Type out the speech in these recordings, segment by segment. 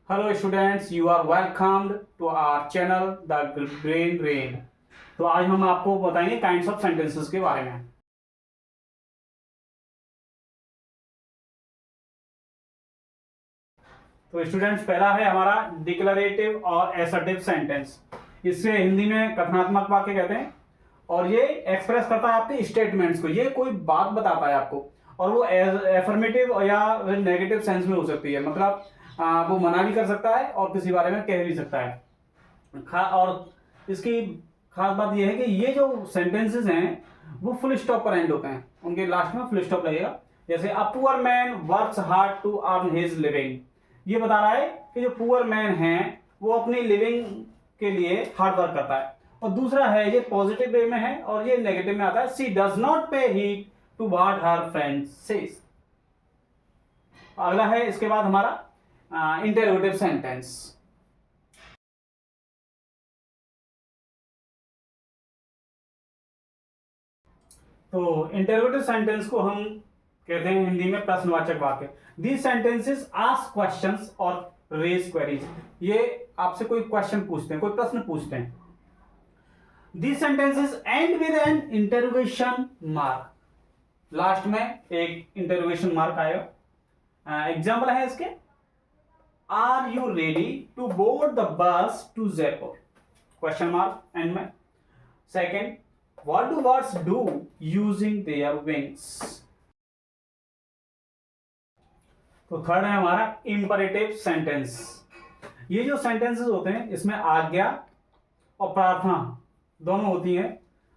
Hello students, you are welcomed to our channel The Brain Drain। तो आज हम आपको बताएंगे काइंड्स ऑफ सेंटेंसेस के बारे में। तो स्टूडेंट्स, पहला है हमारा डिक्लरेटिव और एसर्टिव सेंटेंस। इसे हिंदी में कथनात्मक वाक्य कहते हैं और ये एक्सप्रेस करता है आपके स्टेटमेंट्स को। ये कोई बात बताता है आपको और वो एफर्मेटिव या नेगेटिव सेंस में हो सकती है। मतलब वो मना भी कर सकता है और किसी बारे में कह भी सकता है। और इसकी खास बात यह है कि ये जो सेंटेंसेस हैं वो फुल स्टॉप पर एंड होते हैं, उनके लास्ट में फुल स्टॉप लगेगा। जैसे a poor man works hard to earn his living, ये बता रहा है कि जो पुअर मैन है वो अपनी लिविंग के लिए हार्ड वर्क करता है। और दूसरा है, ये पॉजिटिव वे में है और ये नेगेटिव में आता है, she does not pay heed to what her friend says. अगला है इसके बाद हमारा इंटरोगेटिव सेंटेंस। तो इंटरोगेटिव सेंटेंस को हम कहते हैं हिंदी में प्रश्नवाचक वाक्य। दीज सेंटेंसेस आस्क क्वेश्चंस और रेज क्वेरीज। ये आपसे कोई क्वेश्चन पूछते हैं, कोई प्रश्न पूछते हैं। These sentences end with an interrogation mark, last में एक इंटरोगेशन मार्क आएगा। एग्जाम्पल है इसके, are you ready to board the bus to Jaipur, question mark end में। Second, what do birds do using their wings? तो थर्ड है हमारा imperative sentence. ये जो सेंटेंसेस होते हैं इसमें आज्ञा और प्रार्थना दोनों होती है,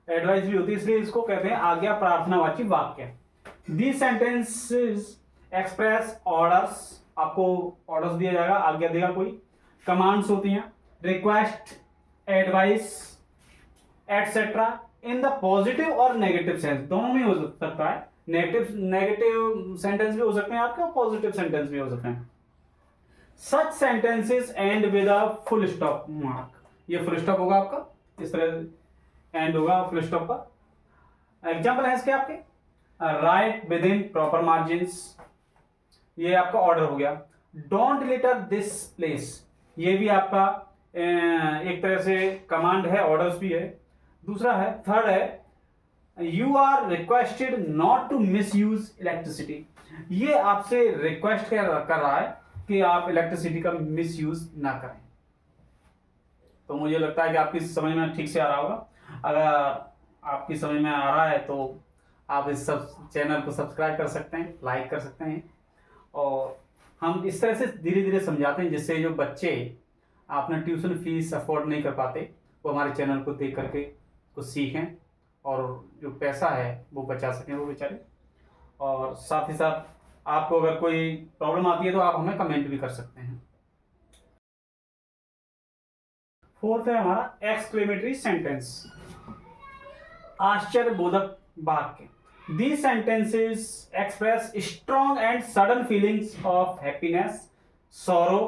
एडवाइस भी होती है, इसलिए इसको कहते हैं आज्ञा प्रार्थनावाची वाक्य। दीज सेंटेंसेस एक्सप्रेस ऑर्डर्स, आपको ऑर्डर्स दिया जाएगा, आज्ञा देगा कोई। कमांड्स होती हैं, request, advice etcetera, in the positive और नेगेटिव सेंस, दोनों में हो सकता है। नेगेटिव सेंटेंस भी हो सकते हैं आपके और पॉजिटिव सेंटेंस भी हो सकते हैं। Such sentences end with a full stop mark, ये फुल स्टॉप होगा आपका, इस तरह एंड होगा फुल स्टॉप पर। एग्जांपल है इसके आपके, right with in proper margins, ये आपका ऑर्डर हो गया। डोंट लिटर दिस प्लेस, ये भी आपका एक तरह से कमांड है, ऑर्डर्स भी है। दूसरा है, थर्ड है, you are requested not to misuse electricity, ये आपसे रिक्वेस्ट कर रहा है कि आप इलेक्ट्रिसिटी का मिस यूज ना करें। तो मुझे लगता है कि आपकी समझ में ठीक से आ रहा होगा। अगर आपकी समझ में आ रहा है तो आप इस सब चैनल को सब्सक्राइब कर सकते हैं, लाइक कर सकते हैं। और हम इस तरह से धीरे धीरे समझाते हैं जिससे जो बच्चे अपना ट्यूशन फीस अफोर्ड नहीं कर पाते वो हमारे चैनल को देख करके कुछ सीखें और जो पैसा है वो बचा सकें वो बेचारे। और साथ ही साथ आपको अगर कोई प्रॉब्लम आती है तो आप हमें कमेंट भी कर सकते हैं। फोर्थ है हमारा एक्सक्लेमेटरी सेंटेंस, आश्चर्यबोधक वाक्य। These sentences express strong and sudden feelings of happiness, sorrow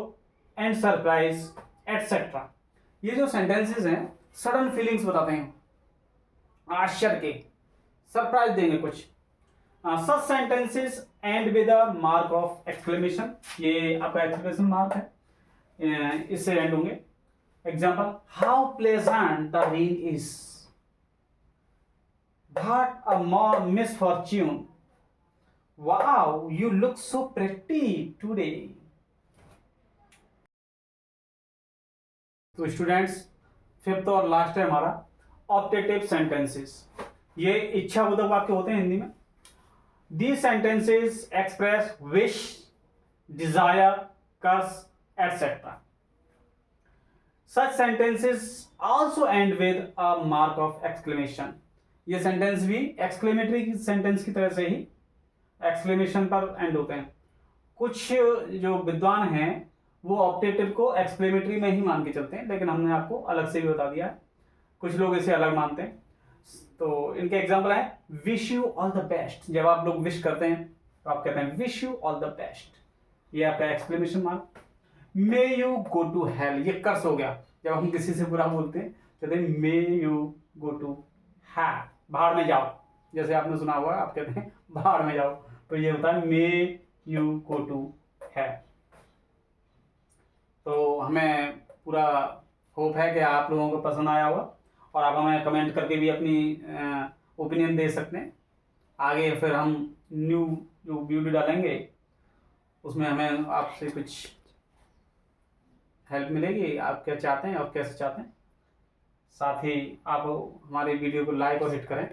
and surprise, etc. ये जो sentences हैं सडन फीलिंग्स बताते हैं, आश्चर्य के, सरप्राइज देंगे कुछ। Such sentences end with a mark of exclamation, ये आपका एक्सक्लेमेशन मार्क है, इससे एंड होंगे। Example, how pleasant the rain is, what a misfortune, wow you look so pretty today। तो स्टूडेंट्स, फिफ्थ और लास्ट है हमारा ऑप्टेटिव सेंटेंसेस। ये इच्छाबोधक वाक्य होते हैं हिंदी में। These sentences express wish, desire, curse etcetera. Such sentences also end with a mark of exclamation, ये सेंटेंस भी एक्सक्लेमेटरी सेंटेंस की तरह से ही एक्सक्लेमेशन पर एंड होते हैं। कुछ जो विद्वान हैं वो ऑप्टेटिव को एक्सक्लेमेटरी में ही मान के चलते हैं, लेकिन हमने आपको अलग से भी बता दिया है, कुछ लोग इसे अलग मानते हैं। तो इनके एग्जांपल है, wish you all the best, जब आप लोग विश करते हैं तो आप कहते हैं wish you all the best, ये आपका exclamation mark. May you go to hell, ये कर्स हो गया, जब हम किसी से बुरा बोलते हैं कहते हैं may you go to hell, भाड़ में जाओ, जैसे आपने सुना हुआ आप कहते हैं भाड़ में जाओ, तो ये होता है may you go to hell. हमें पूरा होप है कि आप लोगों को पसंद आया होगा और आप हमें कमेंट करके भी अपनी ओपिनियन दे सकते हैं। आगे फिर हम न्यू जो वीडियो डालेंगे उसमें हमें आपसे कुछ हेल्प मिलेगी, आप क्या चाहते हैं और कैसे चाहते हैं। साथ ही आप हमारे वीडियो को लाइक और हिट करें।